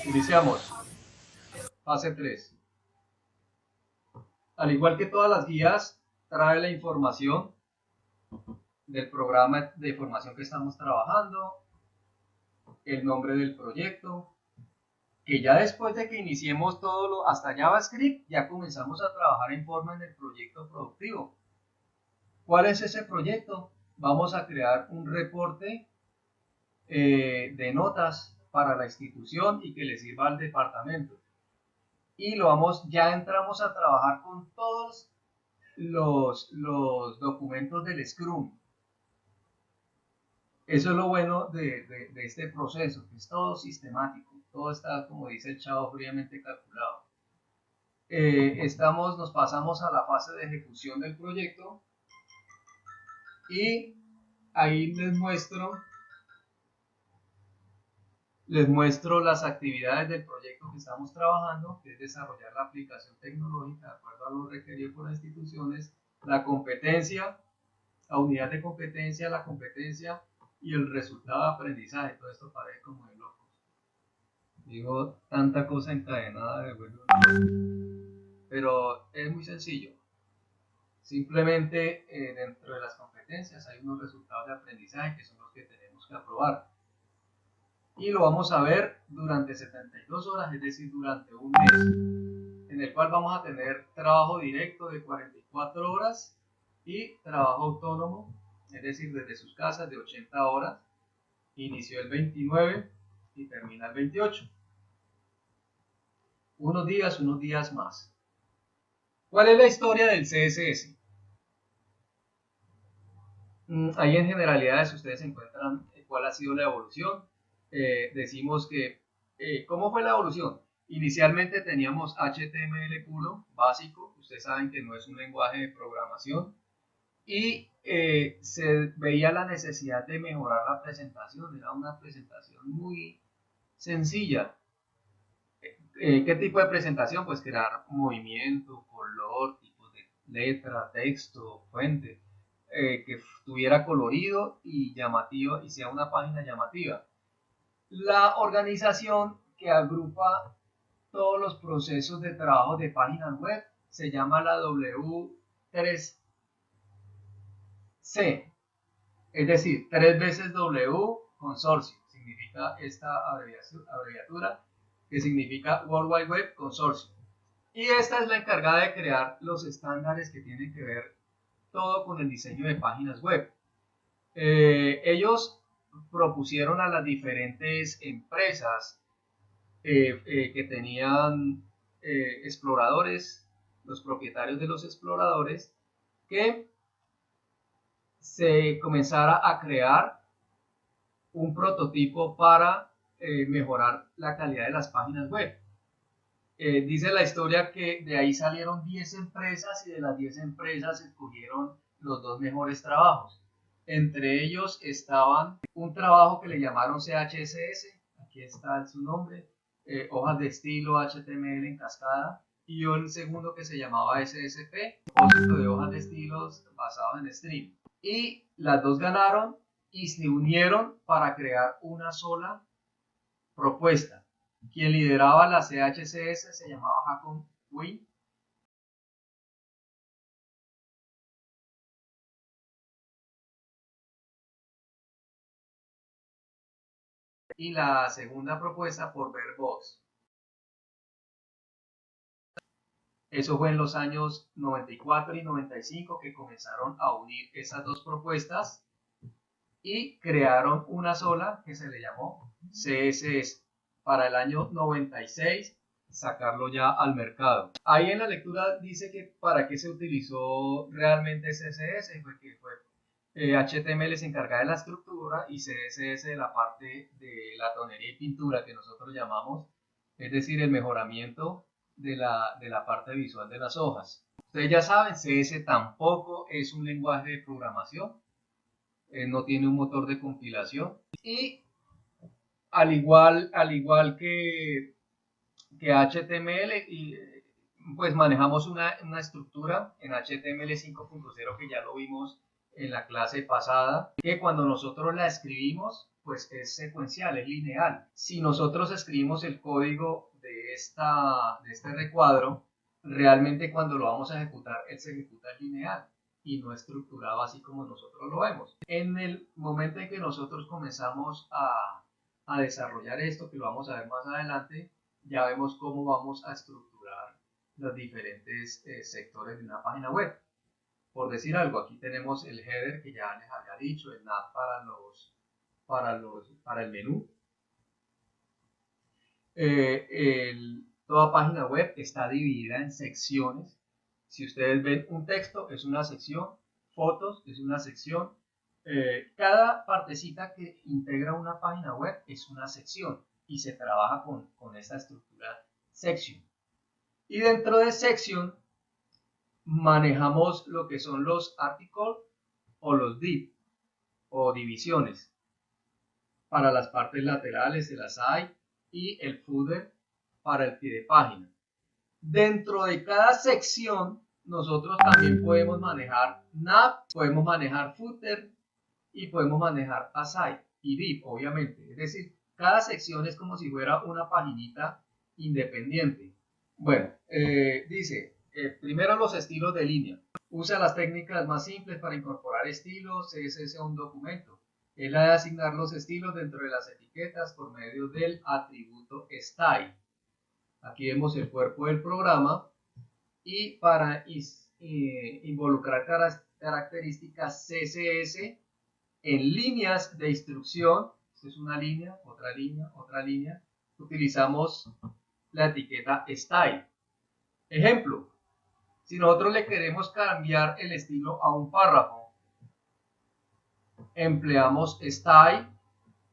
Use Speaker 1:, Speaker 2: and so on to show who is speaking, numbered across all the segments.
Speaker 1: Iniciamos. Fase 3. Al igual que todas las guías, trae la información del programa de formación que estamos trabajando, el nombre del proyecto, que ya después de que iniciemos todo lo hasta JavaScript, ya comenzamos a trabajar en forma en el proyecto productivo. ¿Cuál es ese proyecto? Vamos a crear un reporte de notas para la institución y que le sirva al departamento. Y ya entramos a trabajar con todos los documentos del Scrum. Eso es lo bueno de este proceso, que es todo sistemático, todo está, como dice el chavo, fríamente calculado. Nos pasamos a la fase de ejecución del proyecto y ahí les muestro las actividades del proyecto que estamos trabajando, que es desarrollar la aplicación tecnológica de acuerdo a lo requerido por las instituciones, la competencia, la unidad de competencia, la competencia y el resultado de aprendizaje. Todo esto parece como de locos. Digo, tanta cosa encadenada de vuelo, pero es muy sencillo. Simplemente dentro de las competencias hay unos resultados de aprendizaje que son los que tenemos que aprobar. Y lo vamos a ver durante 72 horas, es decir, durante un mes, en el cual vamos a tener trabajo directo de 44 horas y trabajo autónomo, es decir, desde sus casas de 80 horas. Inició el 29 y termina el 28. Unos días más. ¿Cuál es la historia del CSS? Ahí en generalidades ustedes encuentran cuál ha sido la evolución. Decimos que, ¿cómo fue la evolución? Inicialmente teníamos HTML puro, básico. Ustedes saben que no es un lenguaje de programación. Y se veía la necesidad de mejorar la presentación. Era una presentación muy sencilla. ¿Qué tipo de presentación? Pues crear movimiento, color, tipos de letra, texto, fuente, que tuviera colorido y llamativo y sea una página llamativa. La organización que agrupa todos los procesos de trabajo de páginas web se llama la W3C, es decir, 3 veces W Consorcio, significa esta abreviatura, que significa World Wide Web Consorcio. Y esta es la encargada de crear los estándares que tienen que ver todo con el diseño de páginas web. Ellos propusieron a las diferentes empresas que tenían exploradores, los propietarios de los exploradores, que se comenzara a crear un prototipo para mejorar la calidad de las páginas web. Dice la historia que de ahí salieron 10 empresas y de las 10 empresas escogieron los 2 mejores trabajos. Entre ellos estaban un trabajo que le llamaron CHSS, aquí está su nombre, hojas de estilo HTML en cascada, y un segundo que se llamaba SSP, depósito de hojas de estilos basado en stream. Y las dos ganaron y se unieron para crear una sola propuesta. Quien lideraba la CHCS se llamaba Haakon Wijn. Y la segunda propuesta por Verbox. Eso fue en los años 94 y 95 que comenzaron a unir esas dos propuestas y crearon una sola que se le llamó CSS. Para el año 96 sacarlo ya al mercado. Ahí en la lectura dice que para qué se utilizó realmente CSS, fue que HTML se encarga de la estructura y CSS de la parte de la tonería y pintura que nosotros llamamos, es decir, el mejoramiento de la parte visual de las hojas. Ustedes ya saben, CS tampoco es un lenguaje de programación, no tiene un motor de compilación y al igual que HTML, pues manejamos una estructura en HTML 5.0 que ya lo vimos en la clase pasada, que cuando nosotros la escribimos pues es secuencial, es lineal. Si nosotros escribimos el código de este recuadro, realmente cuando lo vamos a ejecutar, él se ejecuta lineal y no estructurado así como nosotros lo vemos. En el momento en que nosotros comenzamos a desarrollar esto, que lo vamos a ver más adelante, ya vemos cómo vamos a estructurar los diferentes sectores de una página web. Por decir algo, aquí tenemos el header que ya les había dicho, el nav para el menú. Toda página web está dividida en secciones. Si ustedes ven, un texto es una sección, fotos es una sección. Cada partecita que integra una página web es una sección y se trabaja con esta estructura section. Y dentro de section manejamos lo que son los articles o los div o divisiones. Para las partes laterales se las hay y el footer para el pie de página. Dentro de cada sección nosotros también podemos manejar nav, podemos manejar footer y podemos manejar aside y div, obviamente. Es decir, cada sección es como si fuera una paginita independiente. Bueno, dice, primero los estilos de línea. Usa las técnicas más simples para incorporar estilos CSS a un documento. Es la de asignar los estilos dentro de las etiquetas por medio del atributo style. Aquí vemos el cuerpo del programa y para involucrar características CSS en líneas de instrucción, esta es una línea, otra línea, utilizamos la etiqueta style. Ejemplo, si nosotros le queremos cambiar el estilo a un párrafo, empleamos style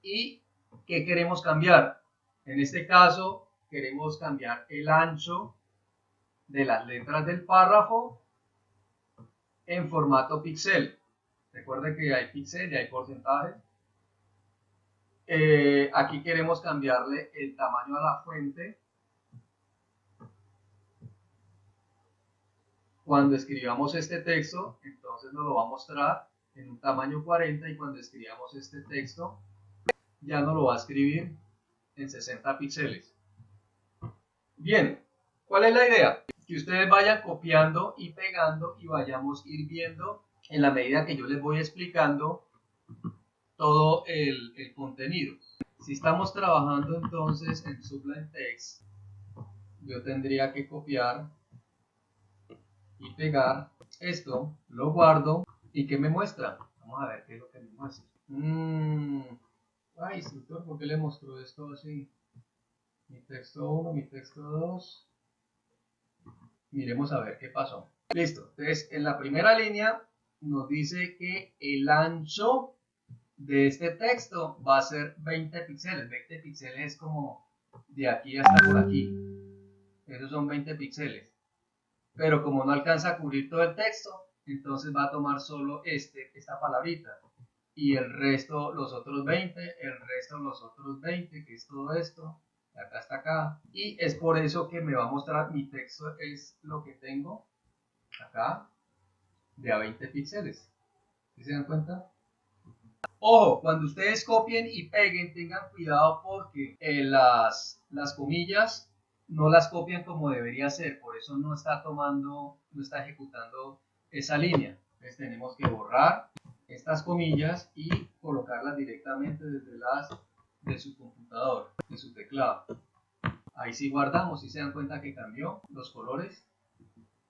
Speaker 1: y ¿qué queremos cambiar? En este caso queremos cambiar el ancho de las letras del párrafo en formato píxel. Recuerden que hay píxel y hay porcentaje. Aquí queremos cambiarle el tamaño a la fuente. Cuando escribamos este texto, entonces nos lo va a mostrar en un tamaño 40 y cuando escribamos este texto ya nos lo va a escribir en 60 píxeles. Bien, ¿cuál es la idea? Que ustedes vayan copiando y pegando y vayamos ir viendo en la medida que yo les voy explicando todo el contenido. Si estamos trabajando entonces en Sublime Text, yo tendría que copiar y pegar esto, lo guardo y ¿qué me muestra? Vamos a ver qué es lo que me muestra. Ay, instructor, ¿por qué le mostró esto así? Mi texto 1, mi texto 2. Miremos a ver qué pasó. Listo, entonces en la primera línea nos dice que el ancho de este texto va a ser 20 píxeles. 20 píxeles es como de aquí hasta por aquí. Esos son 20 píxeles. Pero como no alcanza a cubrir todo el texto, entonces va a tomar solo esta palabrita. Y el resto, los otros 20, el resto, los otros 20, que es todo esto, de acá hasta acá. Y es por eso que me va a mostrar mi texto, es lo que tengo acá, de a 20 píxeles. ¿Sí se dan cuenta? Ojo, cuando ustedes copien y peguen, tengan cuidado porque las comillas no las copian como debería ser, por eso no está tomando, no está ejecutando esa línea. Entonces tenemos que borrar estas comillas y colocarlas directamente desde de su computador, de su teclado. Ahí sí guardamos, si se dan cuenta que cambió los colores.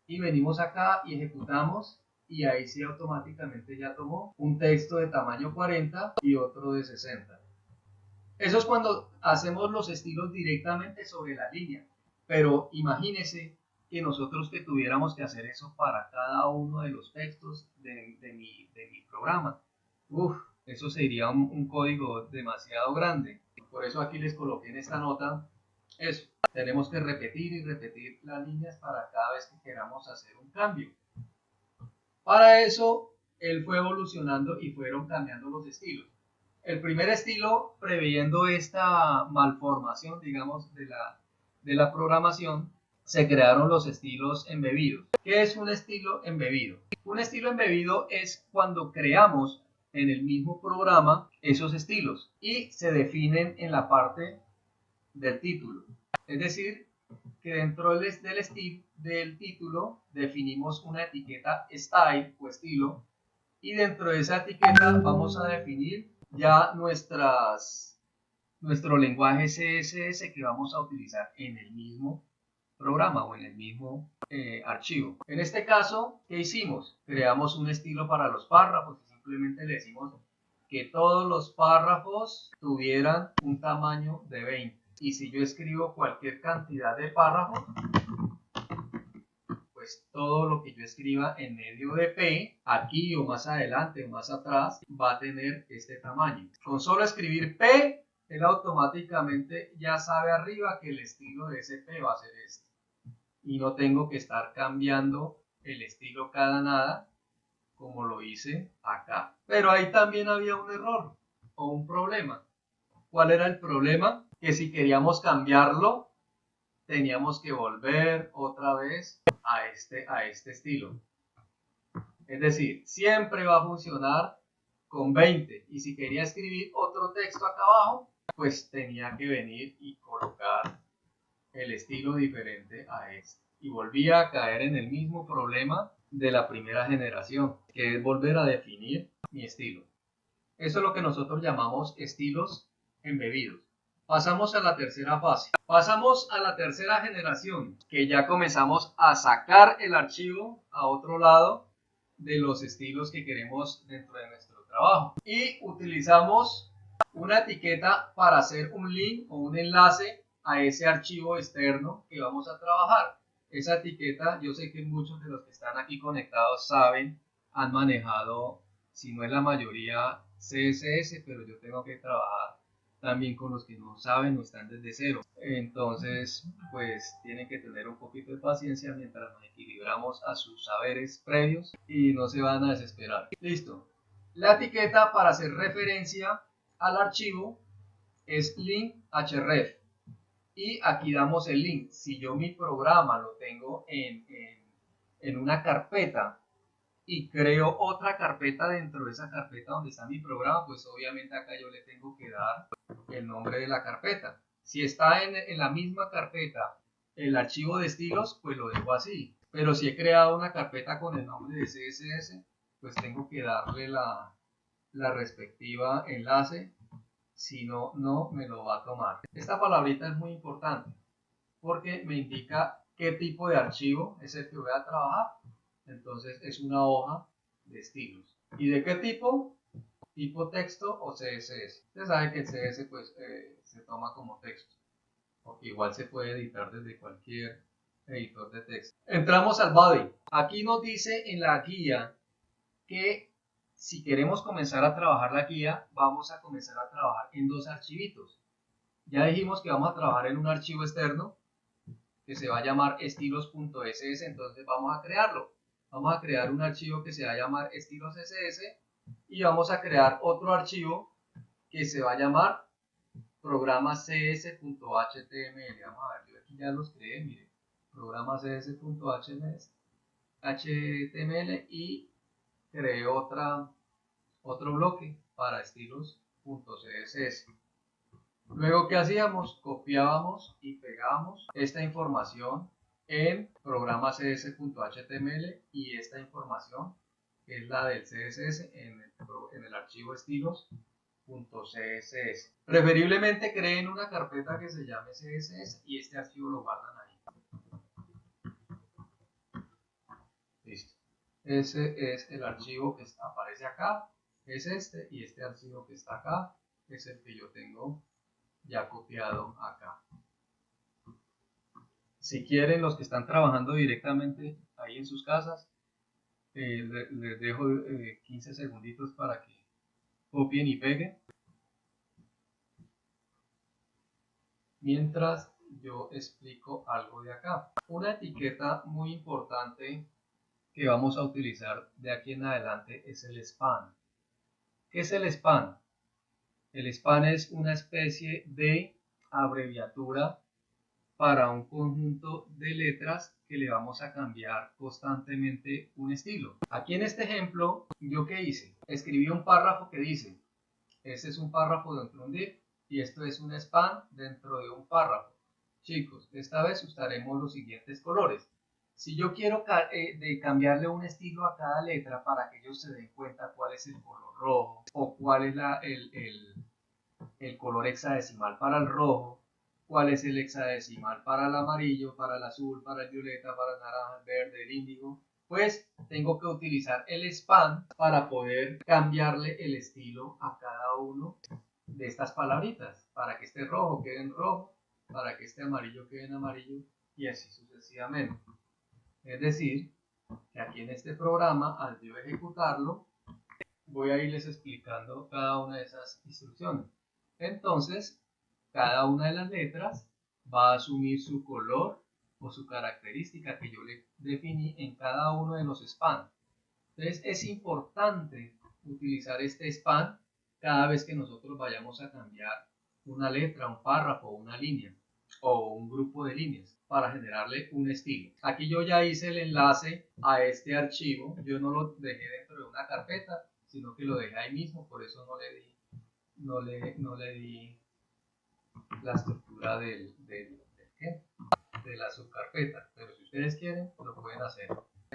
Speaker 1: Y venimos acá y ejecutamos y ahí sí automáticamente ya tomó un texto de tamaño 40 y otro de 60. Eso es cuando hacemos los estilos directamente sobre la línea. Pero imagínense que nosotros que tuviéramos que hacer eso para cada uno de los textos de mi programa. Eso sería un código demasiado grande. Por eso aquí les coloqué en esta nota eso. Tenemos que repetir y repetir las líneas para cada vez que queramos hacer un cambio. Para eso, él fue evolucionando y fueron cambiando los estilos. El primer estilo, previendo esta malformación, digamos, de la programación, se crearon los estilos embebidos. ¿Qué es un estilo embebido? Un estilo embebido es cuando creamos en el mismo programa esos estilos y se definen en la parte del título. Es decir, que dentro del título definimos una etiqueta style o estilo y dentro de esa etiqueta vamos a definir ya nuestro lenguaje CSS que vamos a utilizar en el mismo programa o en el mismo archivo. En este caso, ¿qué hicimos? Creamos un estilo para los párrafos y simplemente le decimos que todos los párrafos tuvieran un tamaño de 20. Y si yo escribo cualquier cantidad de párrafos, pues todo lo que yo escriba en medio de P, aquí o más adelante o más atrás, va a tener este tamaño. Con solo escribir P, él automáticamente ya sabe arriba que el estilo de ese P va a ser este. Y no tengo que estar cambiando el estilo cada nada como lo hice acá. Pero ahí también había un error o un problema. ¿Cuál era el problema? Que si queríamos cambiarlo, teníamos que volver otra vez a este estilo. Es decir, siempre va a funcionar con 20. Y si quería escribir otro texto acá abajo, pues tenía que venir y colocar el estilo diferente a este. Y volvía a caer en el mismo problema de la primera generación, que es volver a definir mi estilo. Eso es lo que nosotros llamamos estilos embebidos. Pasamos a la tercera fase. Pasamos a la tercera generación, que ya comenzamos a sacar el archivo a otro lado de los estilos que queremos dentro de nuestro trabajo. Y utilizamos una etiqueta para hacer un link o un enlace a ese archivo externo que vamos a trabajar. Esa etiqueta, yo sé que muchos de los que están aquí conectados saben, han manejado, si no es la mayoría, CSS, pero yo tengo que trabajar también con los que no saben o están desde cero. Entonces, pues tienen que tener un poquito de paciencia mientras nos equilibramos a sus saberes previos y no se van a desesperar. Listo. La etiqueta para hacer referencia al archivo es link href. Y aquí damos el link. Si yo mi programa lo tengo en una carpeta y creo otra carpeta dentro de esa carpeta donde está mi programa, pues obviamente acá yo le tengo que dar el nombre de la carpeta. Si está en la misma carpeta el archivo de estilos, pues lo dejo así. Pero si he creado una carpeta con el nombre de CSS, pues tengo que darle la respectiva enlace, si no, no me lo va a tomar. Esta palabrita es muy importante porque me indica qué tipo de archivo es el que voy a trabajar. Entonces es una hoja de estilos. ¿Y de qué tipo? Tipo texto o CSS. Usted sabe que el CSS pues, se toma como texto, porque igual se puede editar desde cualquier editor de texto. Entramos al body. Aquí nos dice en la guía que si queremos comenzar a trabajar la guía, vamos a comenzar a trabajar en dos archivitos. Ya dijimos que vamos a trabajar en un archivo externo que se va a llamar estilos.ss, entonces vamos a crearlo. Vamos a crear un archivo que se va a llamar estilos.ss y vamos a crear otro archivo que se va a llamar programa cs.html. Vamos a ver, yo aquí ya los creé, miren, programa cs.html y creé otro bloque para estilos.css. Luego, ¿qué hacíamos? Copiábamos y pegábamos esta información en programa cs.html y esta información, que es la del CSS, en el archivo estilos.css. Preferiblemente creen una carpeta que se llame CSS y este archivo lo guardan ahí. Listo. Ese es el archivo que aparece acá, es este, y este archivo que está acá es el que yo tengo ya copiado acá. Si quieren, los que están trabajando directamente ahí en sus casas, les dejo 15 segunditos para que copien y peguen, mientras yo explico algo de acá. Una etiqueta muy importante que vamos a utilizar de aquí en adelante es el span. ¿Qué es el span? El span es una especie de abreviatura para un conjunto de letras que le vamos a cambiar constantemente un estilo. Aquí en este ejemplo, ¿yo qué hice? Escribí un párrafo que dice, este es un párrafo dentro de un div y esto es un span dentro de un párrafo. Chicos, esta vez usaremos los siguientes colores. Si yo quiero cambiarle un estilo a cada letra para que ellos se den cuenta cuál es el color rojo o cuál es el color hexadecimal para el rojo, cuál es el hexadecimal para el amarillo, para el azul, para el violeta, para el naranja, el verde, el índigo, pues tengo que utilizar el span para poder cambiarle el estilo a cada uno de estas palabritas, para que este rojo quede en rojo, para que este amarillo quede en amarillo y así sucesivamente. Es decir, que aquí en este programa, al yo ejecutarlo, voy a irles explicando cada una de esas instrucciones. Entonces, cada una de las letras va a asumir su color o su característica que yo le definí en cada uno de los span. Entonces, es importante utilizar este span cada vez que nosotros vayamos a cambiar una letra, un párrafo, una línea o un grupo de líneas para generarle un estilo. Aquí yo ya hice el enlace a este archivo, yo no lo dejé dentro de una carpeta, sino que lo dejé ahí mismo, por eso no le di la estructura de la subcarpeta, pero si ustedes quieren lo pueden hacer.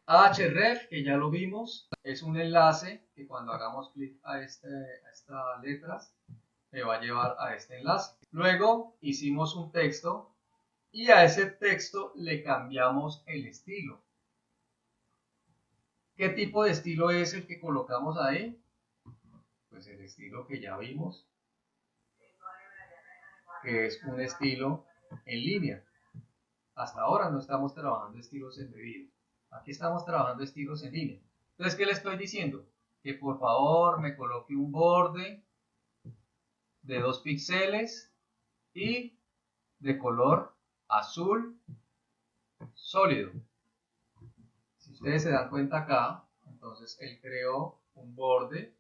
Speaker 1: Ahref, que ya lo vimos, es un enlace que cuando hagamos clic a estas letras me va a llevar a este enlace. Luego hicimos un texto y a ese texto le cambiamos el estilo. ¿Qué tipo de estilo es el que colocamos ahí? Pues el estilo que ya vimos, que es un estilo en línea. Hasta ahora no estamos trabajando estilos embebidos. Aquí estamos trabajando estilos en línea. Entonces, ¿qué le estoy diciendo? Que por favor me coloque un borde de 2 píxeles y de color azul sólido. Si ustedes se dan cuenta acá, entonces él creó un borde.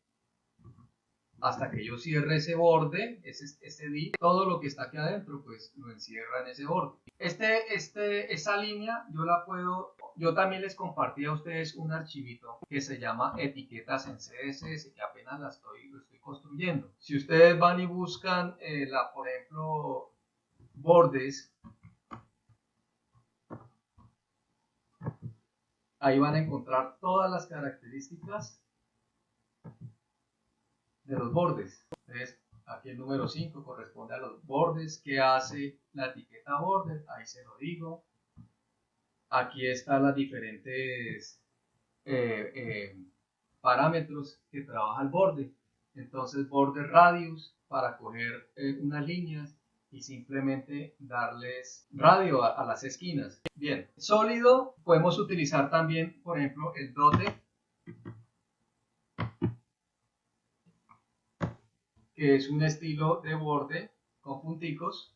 Speaker 1: Hasta que yo cierre ese borde, ese div, todo lo que está aquí adentro, pues lo encierra en ese borde. Esa línea yo también les compartí a ustedes un archivito que se llama etiquetas en CSS, que apenas lo estoy construyendo. Si ustedes van y buscan, por ejemplo, bordes, ahí van a encontrar todas las características de los bordes. Entonces, aquí el número 5 corresponde a los bordes. ¿Qué hace la etiqueta border? Ahí se lo digo. Aquí están las diferentes parámetros que trabaja el borde. Entonces, border radius para coger unas líneas y simplemente darles radio a las esquinas. Bien, sólido podemos utilizar también, por ejemplo, el dotted, que es un estilo de borde con punticos,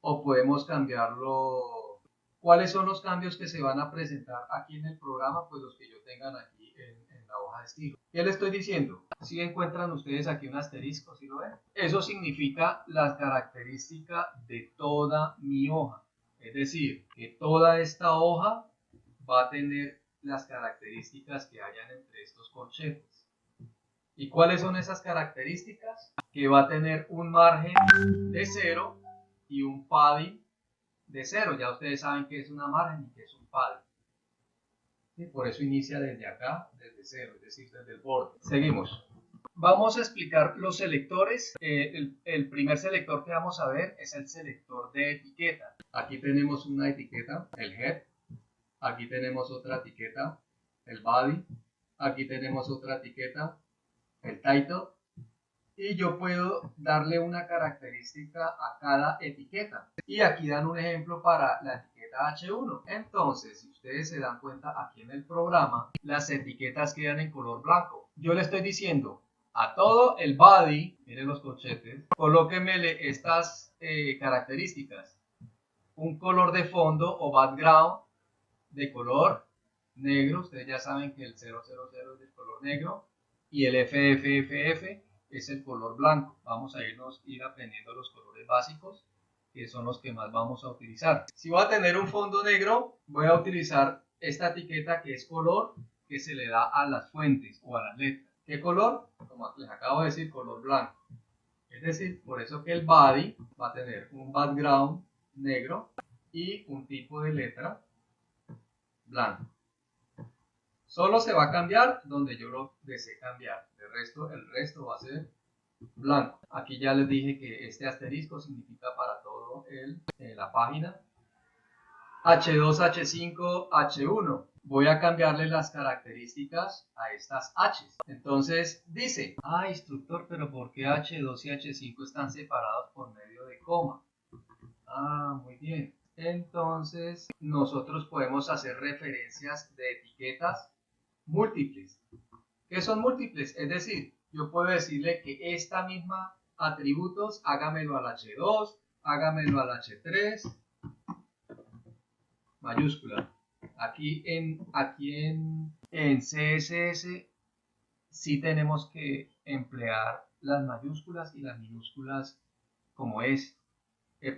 Speaker 1: o podemos cambiarlo. ¿Cuáles son los cambios que se van a presentar aquí en el programa? Pues los que yo tengan aquí en la hoja de estilo. ¿Qué les estoy diciendo? Si encuentran ustedes aquí un asterisco, ¿sí lo ven? Eso significa la característica de toda mi hoja. Es decir, que toda esta hoja va a tener las características que hayan entre estos corchetes. ¿Y cuáles son esas características? Que va a tener un margen de 0 y un padding de 0. Ya ustedes saben qué es una margen y qué es un padding. ¿Sí? Por eso inicia desde acá, desde 0, es decir, desde el borde. Seguimos. Vamos a explicar los selectores. El primer selector que vamos a ver es el selector de etiqueta. Aquí tenemos una etiqueta, el head. Aquí tenemos otra etiqueta, el body. Aquí tenemos otra etiqueta, el title, y yo puedo darle una característica a cada etiqueta. Y aquí dan un ejemplo para la etiqueta H1. Entonces, si ustedes se dan cuenta aquí en el programa, las etiquetas quedan en color blanco. Yo le estoy diciendo a todo el body, miren los corchetes, colóquemele estas características. Un color de fondo o background de color negro. Ustedes ya saben que el 000 es de color negro y el FFFF es el color blanco. Vamos a ir aprendiendo los colores básicos. que son los que más vamos a utilizar. Si voy a tener un fondo negro, voy a utilizar esta etiqueta que es color, que se le da a las fuentes o a las letras. ¿Qué color? Como les acabo de decir, color blanco. Es decir, por eso que el body va a tener un background negro y un tipo de letra blanco. Solo se va a cambiar donde yo lo desee cambiar. El resto va a ser blanco. Aquí ya les dije que este asterisco significa para todo la página. H2, H5, H1. Voy a cambiarle las características a estas H. Entonces dice, instructor, pero ¿por qué H2 y H5 están separados por medio de coma? Muy bien. Entonces nosotros podemos hacer referencias de etiquetas múltiples. ¿Qué son múltiples? Es decir, yo puedo decirle que esta misma atributos, hágamelo al H2, hágamelo al H3, mayúscula. Aquí en CSS sí tenemos que emplear las mayúsculas y las minúsculas como es,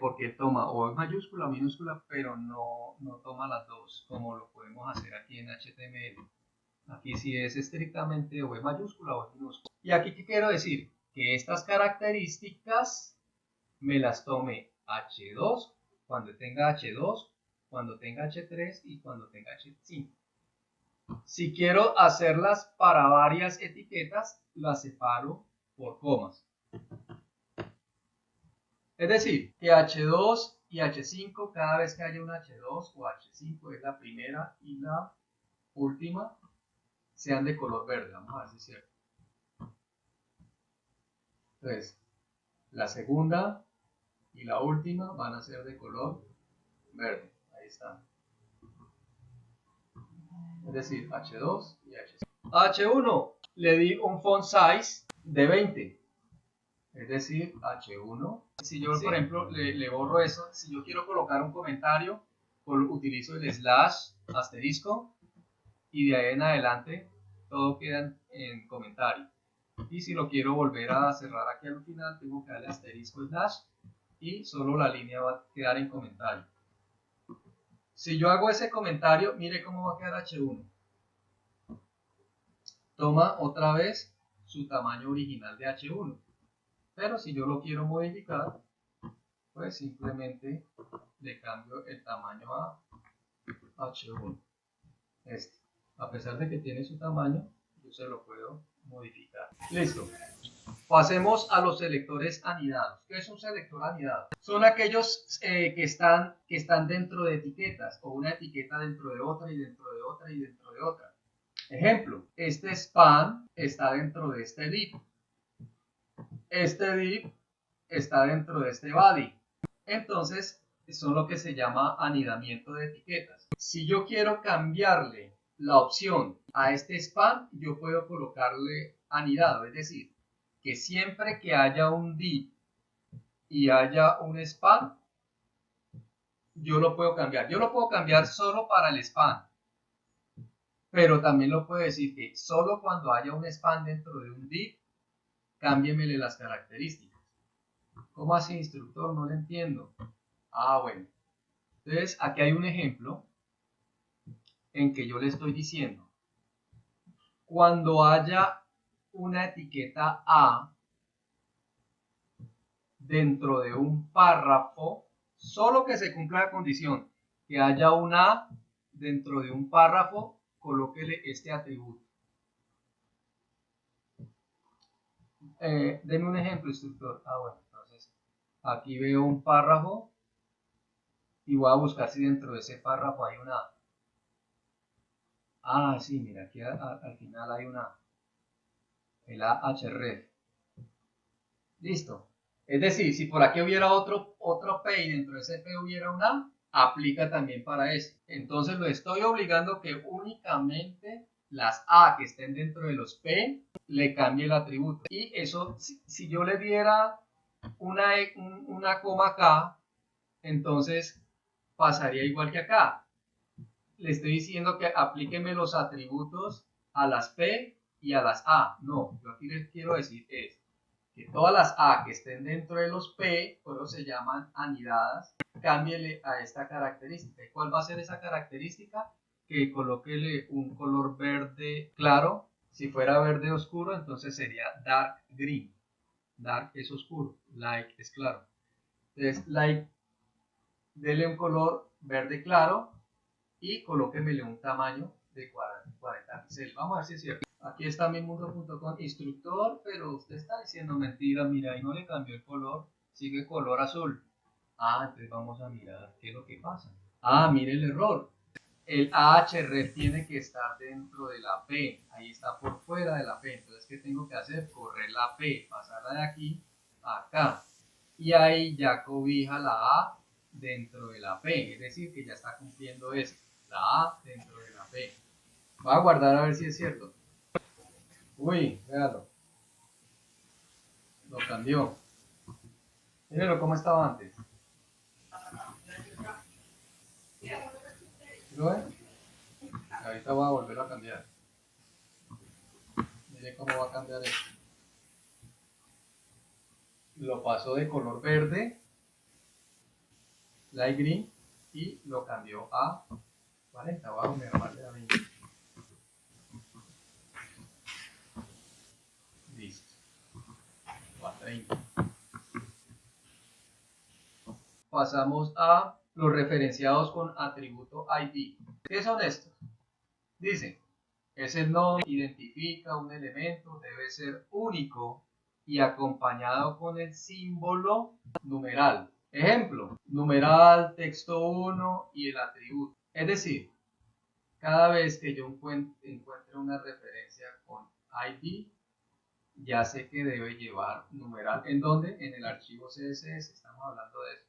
Speaker 1: porque toma o es mayúscula o minúscula, pero no toma las dos, como lo podemos hacer aquí en HTML. Aquí sí es estrictamente o es mayúscula o es minúscula. Y aquí, ¿qué quiero decir? Que estas características me las tome H2 cuando tenga H2, cuando tenga H3 y cuando tenga H5. Si quiero hacerlas para varias etiquetas, las separo por comas. Es decir, que H2 y H5, cada vez que haya un H2 o H5 es la primera y la última, sean de color verde. Vamos a ver si es cierto. Entonces, la segunda y la última van a ser de color verde. Ahí está. Es decir, H2 y H5. H1 le di un font size de 20. Es decir, H1. Si yo, por ejemplo, le borro eso, si yo quiero colocar un comentario, utilizo el slash asterisco y de ahí en adelante todo queda en comentario. Y si lo quiero volver a cerrar aquí al final, tengo que darle asterisco slash y solo la línea va a quedar en comentario. Si yo hago ese comentario, mire cómo va a quedar H1. Toma otra vez su tamaño original de H1. Pero si yo lo quiero modificar, pues simplemente le cambio el tamaño a H1. A pesar de que tiene su tamaño, yo se lo puedo modificar. Listo. Pasemos a los selectores anidados. ¿Qué es un selector anidado? Son aquellos que están dentro de etiquetas, o una etiqueta dentro de otra y dentro de otra y dentro de otra. Ejemplo, este span está dentro de este div. Este div está dentro de este body. Entonces, son lo que se llama anidamiento de etiquetas. Si yo quiero cambiarle la opción a este span, yo puedo colocarle anidado, es decir, que siempre que haya un div y haya un span, yo lo puedo cambiar. Yo lo puedo cambiar solo para el span, pero también lo puedo decir que solo cuando haya un span dentro de un div, cámbiemele las características. ¿Cómo así, instructor? No lo entiendo. Bueno. Entonces, aquí hay un ejemplo en que yo le estoy diciendo, cuando haya una etiqueta A dentro de un párrafo, solo que se cumpla la condición que haya una A dentro de un párrafo, colóquele este atributo. Deme un ejemplo, instructor. Bueno, entonces aquí veo un párrafo y voy a buscar si dentro de ese párrafo hay una A. Sí, mira, aquí al final hay una A. El ahref. Listo. Es decir, si por aquí hubiera otro P y dentro de ese P hubiera una A, aplica también para eso. Entonces lo estoy obligando que únicamente las A que estén dentro de los P le cambie el atributo. Y eso, si yo le diera una coma acá, entonces pasaría igual que acá. Le estoy diciendo que aplíqueme los atributos a las P y a las A. No, yo aquí les quiero decir es que todas las A que estén dentro de los P, por eso se llaman anidadas, cámbiele a esta característica. ¿Y cuál va a ser esa característica? Que colóquele un color verde claro. Si fuera verde oscuro, entonces sería dark green. Dark es oscuro, light es claro. Entonces, light, dele un color verde claro y colóquemele un tamaño de 40 píxeles. Vamos a ver si es cierto. Aquí está mimundo.com, instructor, pero usted está diciendo mentira. Mira, ahí no le cambió el color, sigue color azul. Ah, entonces vamos a mirar qué es lo que pasa. Ah, mire el error. El ahref tiene que estar dentro de la P, ahí está por fuera de la P, entonces ¿qué tengo que hacer? Correr la P, pasarla de aquí a acá, y ahí ya cobija la A dentro de la P, es decir, que ya está cumpliendo esto, la A dentro de la P. Voy a guardar a ver si es cierto. Uy, véalo, lo cambió. Mírenlo cómo estaba antes. ¿Lo ven? Ahorita voy a volver a cambiar. Miren cómo va a cambiar esto. Lo paso de color verde, light green, y lo cambió a 40. Voy a aumentarle a 20. Listo. O a 30. Pasamos a los referenciados con atributo ID. ¿Qué son estos? Dice, es el nombre, identifica un elemento, debe ser único y acompañado con el símbolo numeral. Ejemplo, numeral, texto 1 y el atributo. Es decir, cada vez que yo encuentre una referencia con ID, ya sé que debe llevar numeral. ¿En dónde? En el archivo CSS, estamos hablando de eso.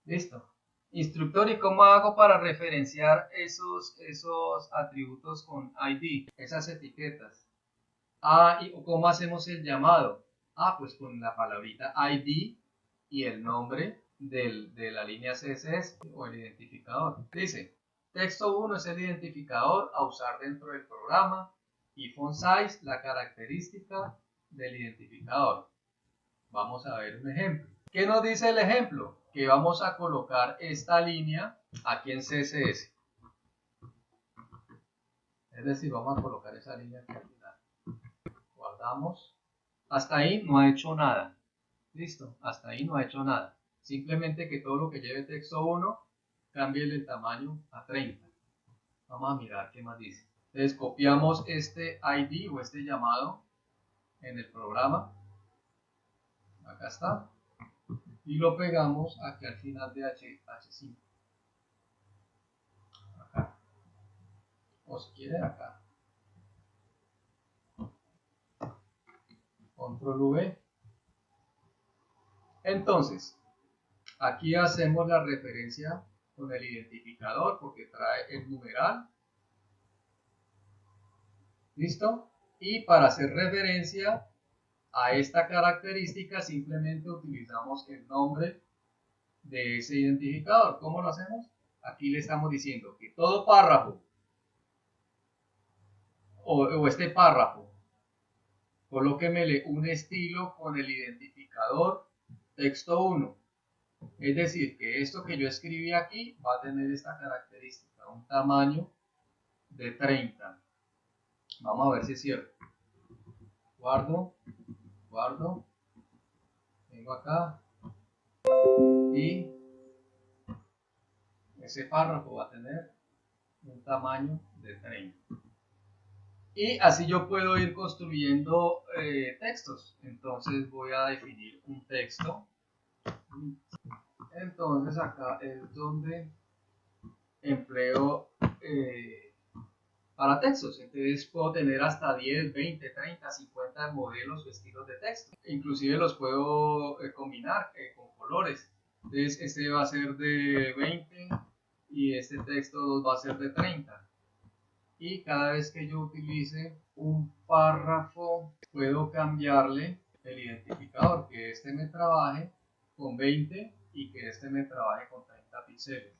Speaker 1: Listo. Instructor, ¿y cómo hago para referenciar esos atributos con ID? Esas etiquetas. Ah, ¿y cómo hacemos el llamado? Ah, pues con la palabrita ID y el nombre de la línea CSS o el identificador. Dice, texto 1 es el identificador a usar dentro del programa y font size la característica del identificador. Vamos a ver un ejemplo. ¿Qué nos dice el ejemplo? Que vamos a colocar esta línea aquí en CSS. Es decir, vamos a colocar esa línea aquí al final. Guardamos. Hasta ahí no ha hecho nada. Listo, hasta ahí no ha hecho nada. Simplemente que todo lo que lleve texto 1, cambie el tamaño a 30. Vamos a mirar qué más dice. Entonces copiamos este ID o este llamado en el programa. Acá está. Y lo pegamos aquí al final de H5. Acá. O si quiere acá. Control V. Entonces, aquí hacemos la referencia con el identificador porque trae el numeral. ¿Listo? Y para hacer referencia a esta característica simplemente utilizamos el nombre de ese identificador. ¿Cómo lo hacemos? Aquí le estamos diciendo que todo párrafo o este párrafo, colóquemele un estilo con el identificador texto 1. Es decir, que esto que yo escribí aquí va a tener esta característica, un tamaño de 30. Vamos a ver si es cierto. Guardo, guardo, vengo acá y ese párrafo va a tener un tamaño de 30. Y así yo puedo ir construyendo textos. Entonces voy a definir un texto. Entonces acá es donde empleo para textos. Entonces puedo tener hasta 10, 20, 30, 50 modelos o estilos de texto. Inclusive los puedo combinar con colores. Entonces este va a ser de 20 y este texto 2 va a ser de 30. Y cada vez que yo utilice un párrafo puedo cambiarle el identificador, que este me trabaje con 20 y que este me trabaje con 30 píxeles.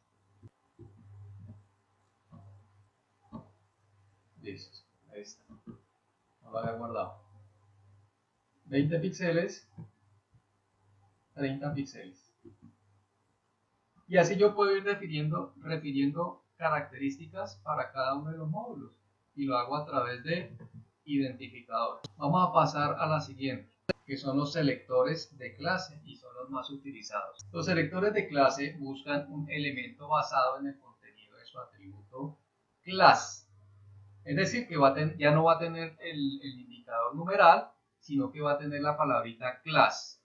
Speaker 1: Listo, ahí está, no lo había guardado. 20 píxeles, 30 píxeles. Y así yo puedo ir refiriendo características para cada uno de los módulos. Y lo hago a través de identificador. Vamos a pasar a la siguiente, que son los selectores de clase y son los más utilizados. Los selectores de clase buscan un elemento basado en el contenido de su atributo class. Es decir, que ya no va a tener el indicador numeral, sino que va a tener la palabrita class.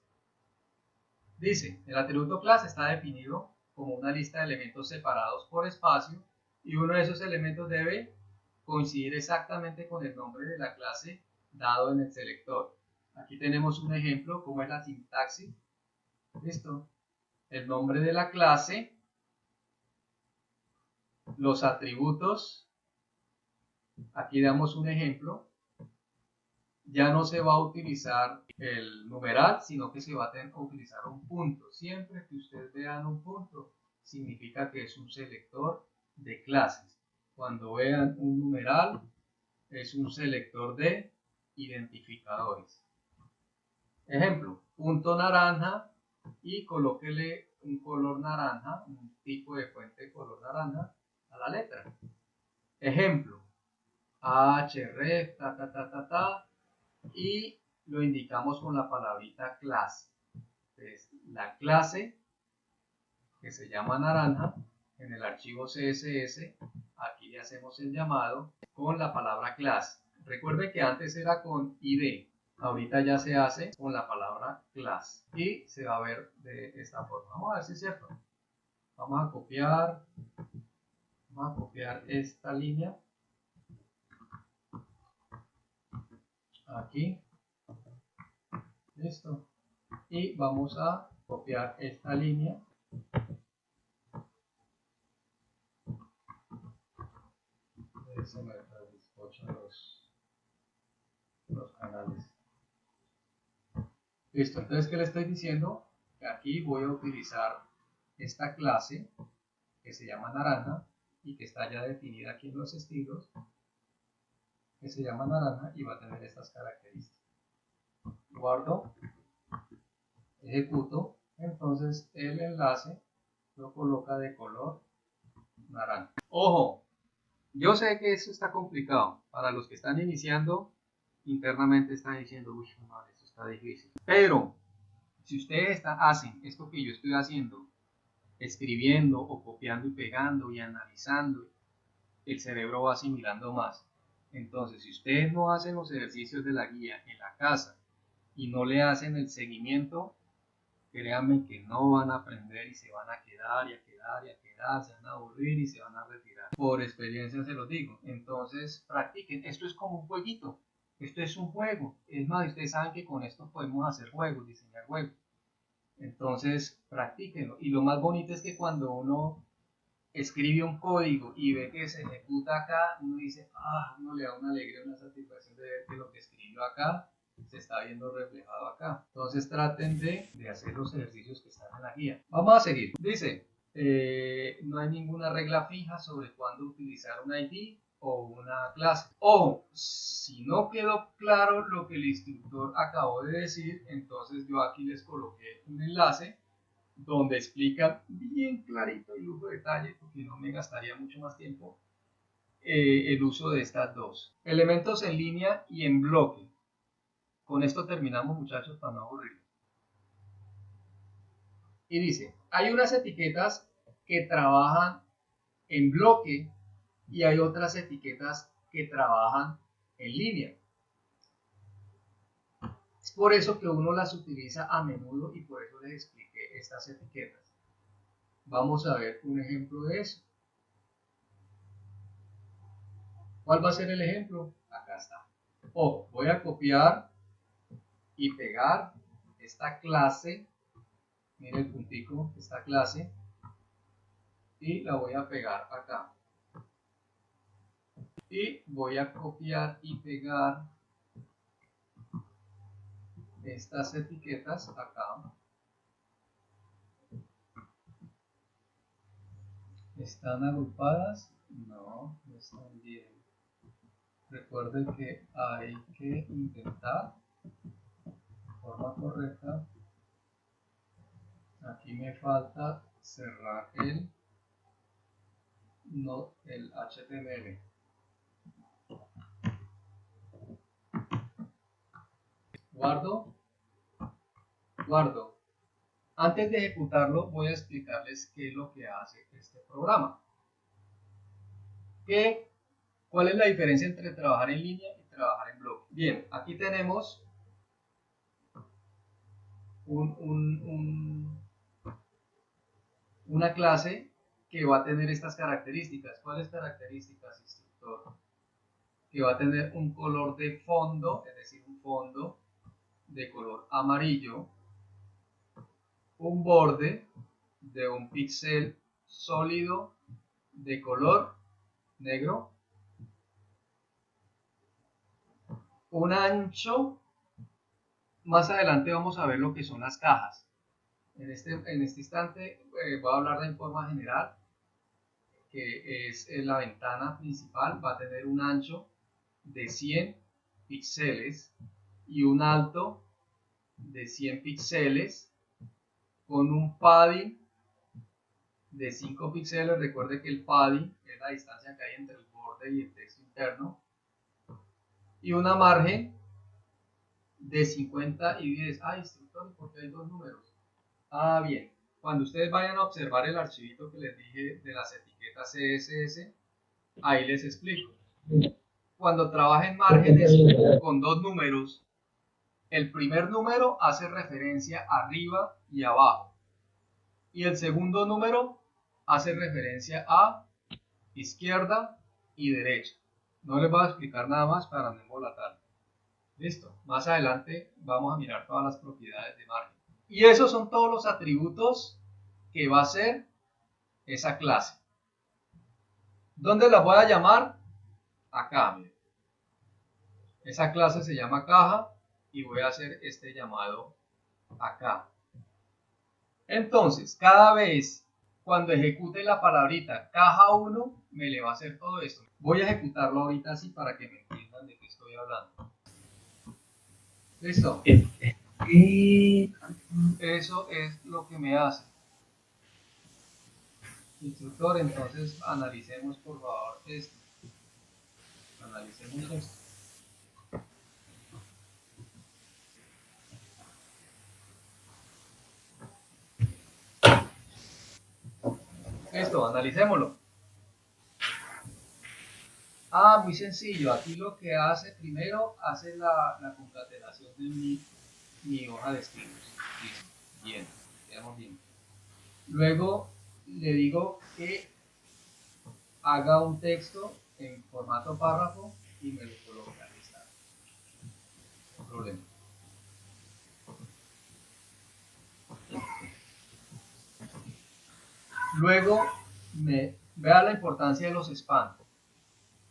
Speaker 1: Dice, el atributo class está definido como una lista de elementos separados por espacio y uno de esos elementos debe coincidir exactamente con el nombre de la clase dado en el selector. Aquí tenemos un ejemplo, como es la sintaxis. Listo. El nombre de la clase, los atributos. Aquí damos un ejemplo. Ya no se va a utilizar el numeral, sino que se va a utilizar un punto. Siempre que ustedes vean un punto, significa que es un selector de clases. Cuando vean un numeral, es un selector de identificadores. Ejemplo, punto naranja y colóquele un color naranja, un tipo de fuente de color naranja a la letra. Ejemplo, href, y lo indicamos con la palabrita clase. Entonces, la clase que se llama naranja, en el archivo CSS, aquí le hacemos el llamado con la palabra clase. Recuerde que antes era con ID, ahorita ya se hace con la palabra class y se va a ver de esta forma. Vamos a ver si es cierto. Vamos a copiar esta línea aquí. Listo. Y vamos a copiar esta línea. Se me desbochan los canales. Listo, entonces, ¿qué le estoy diciendo? Que aquí voy a utilizar esta clase que se llama naranja y que está ya definida aquí en los estilos, que se llama naranja y va a tener estas características. Guardo, ejecuto, entonces el enlace lo coloca de color naranja. ¡Ojo! Yo sé que esto está complicado. Para los que están iniciando, internamente están diciendo, uy, madre, esto está difícil. Pero, si ustedes hacen esto que yo estoy haciendo, escribiendo o copiando y pegando y analizando, el cerebro va asimilando más. Entonces, si ustedes no hacen los ejercicios de la guía en la casa y no le hacen el seguimiento, créanme que no van a aprender y se van a quedar y a quedar y a quedar, se van a aburrir y se van a retirar. Por experiencia se los digo. Entonces, practiquen. Esto es como un jueguito. Esto es un juego. Es más, ustedes saben que con esto podemos hacer juegos, diseñar juegos. Entonces, practíquenlo. Y lo más bonito es que cuando uno escribe un código y ve que se ejecuta acá, uno dice, uno le da una alegría, una satisfacción de ver que lo que escribió acá se está viendo reflejado acá. Entonces traten de hacer los ejercicios que están en la guía. Vamos a seguir. Dice, no hay ninguna regla fija sobre cuándo utilizar un ID o una clase. O si no quedó claro lo que el instructor acabó de decir, entonces yo aquí les coloqué un enlace donde explica bien clarito y lujo de detalle, porque no me gastaría mucho más tiempo, el uso de estas dos. Elementos en línea y en bloque. Con esto terminamos, muchachos, para no aburrir. Y dice, hay unas etiquetas que trabajan en bloque y hay otras etiquetas que trabajan en línea. Es por eso que uno las utiliza a menudo y por eso les expliqué estas etiquetas. Vamos a ver un ejemplo de eso. ¿Cuál va a ser el ejemplo? Acá está. Ojo, voy a copiar y pegar esta clase. Mire el puntico, esta clase. Y la voy a pegar acá. Y voy a copiar y pegar estas etiquetas acá. ¿Están agrupadas? No, no están bien. Recuerden que hay que intentar forma correcta. Aquí me falta cerrar el HTML. Guardo. Antes de ejecutarlo voy a explicarles qué es lo que hace este programa. ¿Cuál es la diferencia entre trabajar en línea y trabajar en bloque? Bien, aquí tenemos una clase que va a tener estas características. ¿Cuáles características, instructor? Que va a tener un color de fondo, es decir, un fondo de color amarillo, un borde de un píxel sólido de color negro, un ancho. Más adelante vamos a ver lo que son las cajas. En este instante voy a hablar de forma general, que es la ventana principal, va a tener un ancho de 100 píxeles y un alto de 100 píxeles con un padding de 5 píxeles. Recuerde que el padding es la distancia que hay entre el borde y el texto interno, y una margen de 50 y 10. Instructor, ¿por qué hay dos números? Bien, cuando ustedes vayan a observar el archivito que les dije de las etiquetas CSS, ahí les explico. Cuando trabajen márgenes con dos números, el primer número hace referencia arriba y abajo, y el segundo número hace referencia a izquierda y derecha. No les voy a explicar nada más para no embolatar. Listo, más adelante vamos a mirar todas las propiedades de margen. Y esos son todos los atributos que va a ser esa clase. ¿Dónde la voy a llamar? Acá, miren. Esa clase se llama caja y voy a hacer este llamado acá. Entonces, cada vez cuando ejecute la palabrita caja 1, me le va a hacer todo esto. Voy a ejecutarlo ahorita así para que me entiendan de qué estoy hablando. ¿Listo? Eso es lo que me hace. Instructor, entonces analicemos por favor esto. Analicemos esto. Esto, analicémoslo. Muy sencillo. Aquí lo que hace primero, hace la concatenación de mi hoja de estilos. Bien, quedamos bien. Luego le digo que haga un texto en formato párrafo y me lo coloca. Ahí está. No problema. Luego vea la importancia de los spans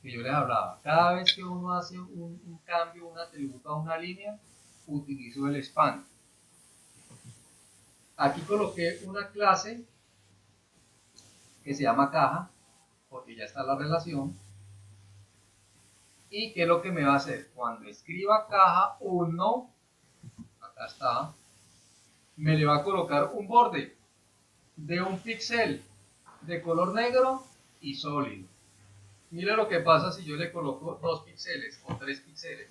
Speaker 1: que yo les hablaba. Cada vez que uno hace un cambio, un atributo a una línea, utilizo el span. Aquí coloqué una clase que se llama caja, porque ya está la relación. ¿Y qué es lo que me va a hacer? Cuando escriba caja 1, acá está, me le va a colocar un borde de un píxel de color negro y sólido. Mira lo que pasa si yo le coloco 2 píxeles o 3 píxeles.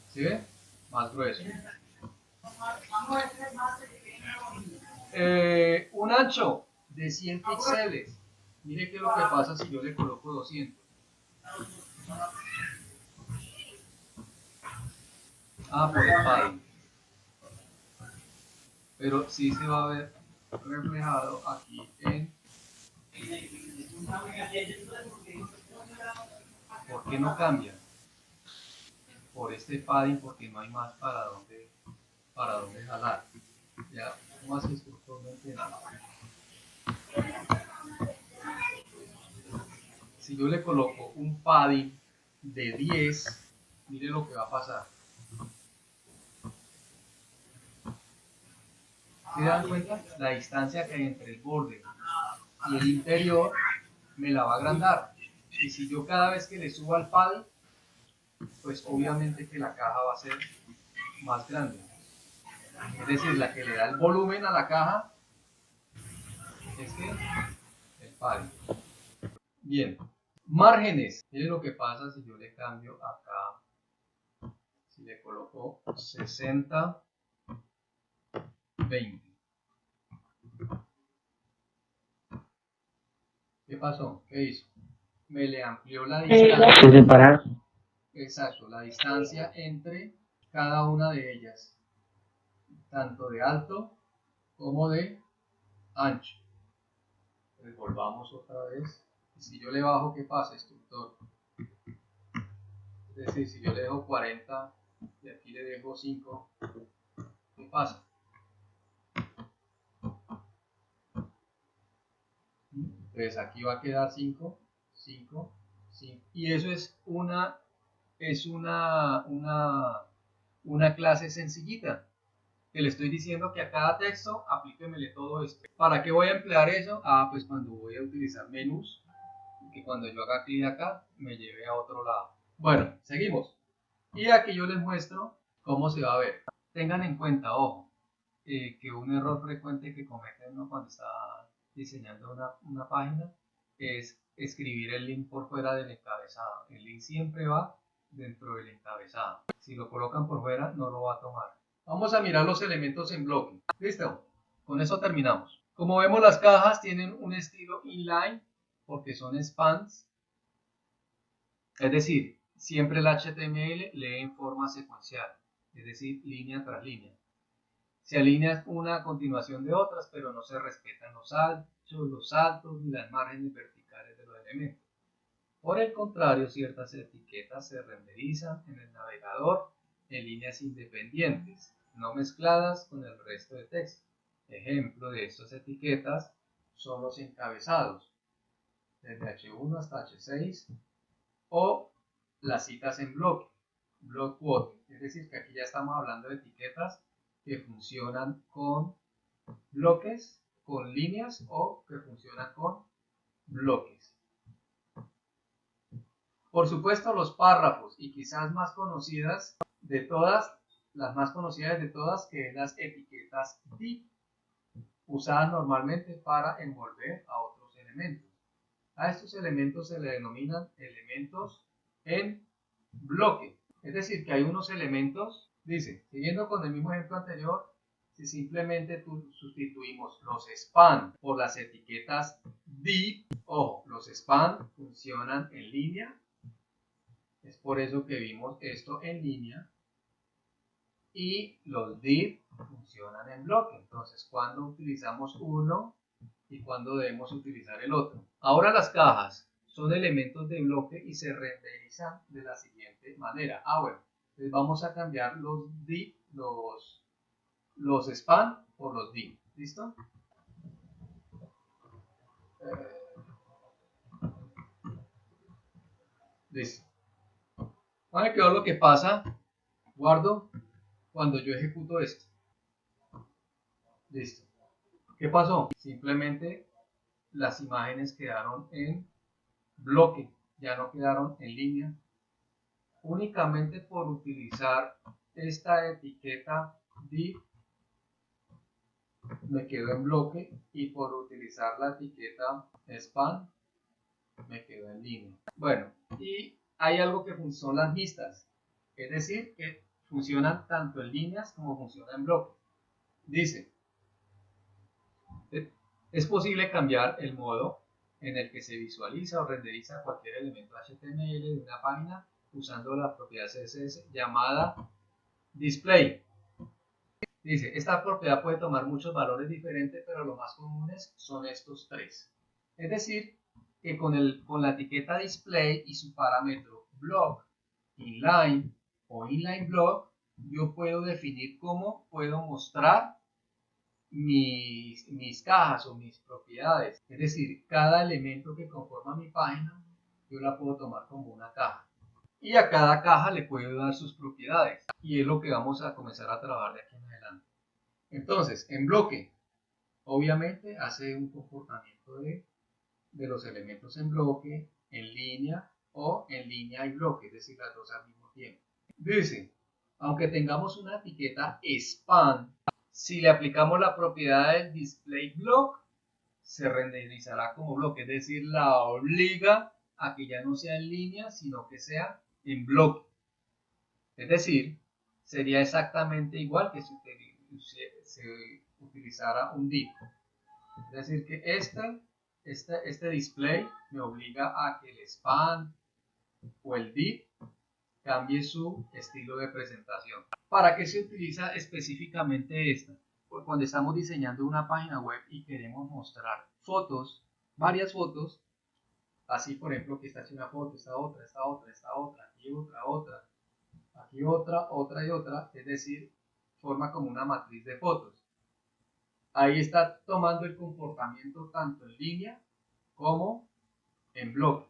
Speaker 1: ¿Sí ve? Más grueso. Un ancho de 100 píxeles. Mire qué es lo que pasa si yo le coloco 200. Por el padding. Pero sí se va a ver reflejado aquí en... ¿Por qué no cambia? Por este padding, porque no hay más para dónde jalar. Ya, ¿cómo hace esto? No entiendo. Si yo le coloco un padding de 10, mire lo que va a pasar. ¿Se dan cuenta? La distancia que hay entre el borde y el interior me la va a agrandar. Y si yo cada vez que le subo al padding, pues obviamente que la caja va a ser más grande. Es decir, la que le da el volumen a la caja es que el padding. Bien, márgenes. Miren lo que pasa si yo le cambio acá, si le coloco 60, 20. ¿Qué pasó? ¿Qué hizo? Me le amplió la distancia.
Speaker 2: Se separa.
Speaker 1: Exacto, la distancia entre cada una de ellas, tanto de alto como de ancho. Entonces volvamos otra vez. Y si yo le bajo, ¿qué pasa, instructor? Es decir, si yo le dejo 40 y aquí le dejo 5, ¿qué pasa? Entonces aquí va a quedar 5, 5, 5. Y eso es una clase sencillita. Que le estoy diciendo que a cada texto aplíquemele todo esto. ¿Para qué voy a emplear eso? Pues cuando voy a utilizar menús, que cuando yo haga clic acá me lleve a otro lado. Bueno, seguimos. Y aquí yo les muestro cómo se va a ver. Tengan en cuenta, ojo, que un error frecuente que cometen, ¿no?, cuando está diseñando una página es escribir el link por fuera del encabezado. El link siempre va dentro del encabezado. Si lo colocan por fuera, no lo va a tomar. Vamos a mirar los elementos en bloque. ¿Listo? Con eso terminamos. Como vemos, las cajas tienen un estilo inline porque son spans. Es decir, siempre el HTML lee en forma secuencial, es decir, línea tras línea. Se alinean una a continuación de otras, pero no se respetan los anchos, los saltos ni las márgenes verticales de los elementos. Por el contrario, ciertas etiquetas se renderizan en el navegador en líneas independientes, no mezcladas con el resto de texto. Ejemplo de estas etiquetas son los encabezados, desde H1 hasta H6, o las citas en bloque, block quote. Es decir, que aquí ya estamos hablando de etiquetas que funcionan con bloques, con líneas, o que funcionan con bloques. Por supuesto, los párrafos, y quizás más conocidas de todas, las más conocidas de todas, que es las etiquetas div, usadas normalmente para envolver a otros elementos. A estos elementos se le denominan elementos en bloque. Es decir, que hay unos elementos, dice, siguiendo con el mismo ejemplo anterior, si simplemente sustituimos los span por las etiquetas div, ojo, los span funcionan en línea, es por eso que vimos esto en línea, y los div funcionan en bloque. Entonces, cuando utilizamos uno y cuando debemos utilizar el otro. Ahora las cajas son elementos de bloque y se renderizan de la siguiente manera. Bueno, entonces vamos a cambiar los div, los span por los div. ¿Listo? Listo. Vamos a ver lo que pasa, guardo, cuando yo ejecuto esto. Listo. ¿Qué pasó? Simplemente las imágenes quedaron en bloque, ya no quedaron en línea. Únicamente por utilizar esta etiqueta div me quedo en bloque, y por utilizar la etiqueta span me quedo en línea. Bueno, y hay algo que son las vistas, es decir, que funcionan tanto en líneas como funcionan en bloque. Dice, es posible cambiar el modo en el que se visualiza o renderiza cualquier elemento HTML de una página usando la propiedad CSS llamada display. Dice, esta propiedad puede tomar muchos valores diferentes, pero los más comunes son estos tres. Es decir, que con la etiqueta display y su parámetro block, inline o inline block, yo puedo definir cómo puedo mostrar mis cajas o mis propiedades. Es decir, cada elemento que conforma mi página, yo la puedo tomar como una caja. Y a cada caja le puedo dar sus propiedades. Y es lo que vamos a comenzar a trabajar de aquí en adelante. Entonces, en bloque, obviamente hace un comportamiento de los elementos en bloque, en línea o en línea y bloque, es decir, las dos al mismo Bien. Dice, aunque tengamos una etiqueta span, si le aplicamos la propiedad del display block, se renderizará como bloque, es decir, la obliga a que ya no sea en línea, sino que sea en bloque. Es decir, sería exactamente igual que si se utilizara un div. Es decir, que este display me obliga a que el span o el div cambie su estilo de presentación. ¿Para qué se utiliza específicamente esta? Pues cuando estamos diseñando una página web y queremos mostrar fotos, varias fotos, así por ejemplo que esta es una foto, esta otra, esta otra, esta otra, aquí otra, aquí otra, otra y otra, es decir, forma como una matriz de fotos. Ahí está tomando el comportamiento tanto en línea como en bloque.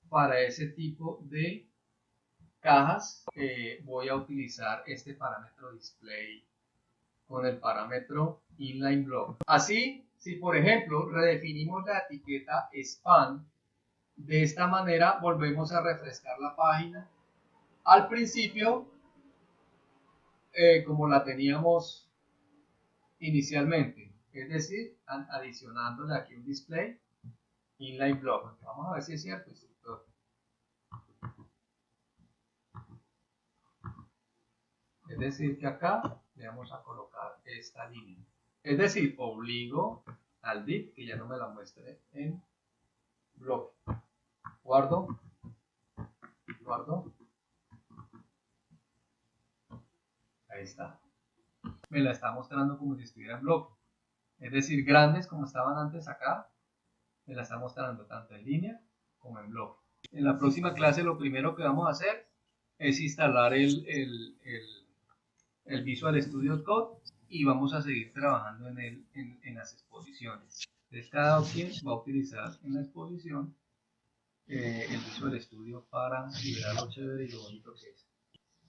Speaker 1: Para ese tipo de cajas voy a utilizar este parámetro display con el parámetro inline block. Así, si por ejemplo redefinimos la etiqueta span, de esta manera volvemos a refrescar la página al principio como la teníamos inicialmente, es decir, adicionándole aquí un display inline block. Vamos a ver si es cierto, instructor. Es decir, que acá le vamos a colocar esta línea. Es decir, obligo al div que ya no me la muestre en bloque. Guardo, guardo. Ahí está. Me la está mostrando como si estuviera en bloque. Es decir, grandes como estaban antes acá, me la está mostrando tanto en línea como en bloque. En la próxima clase lo primero que vamos a hacer es instalar el Visual Studio Code y vamos a seguir trabajando en las exposiciones. Entonces cada quien va a utilizar en la exposición el Visual Studio para liberar lo chévere y lo bonito que es.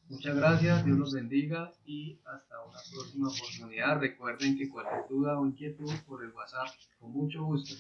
Speaker 1: Muchas gracias, Dios los bendiga y hasta una próxima oportunidad. Recuerden que cualquier duda o inquietud por el WhatsApp, con mucho gusto.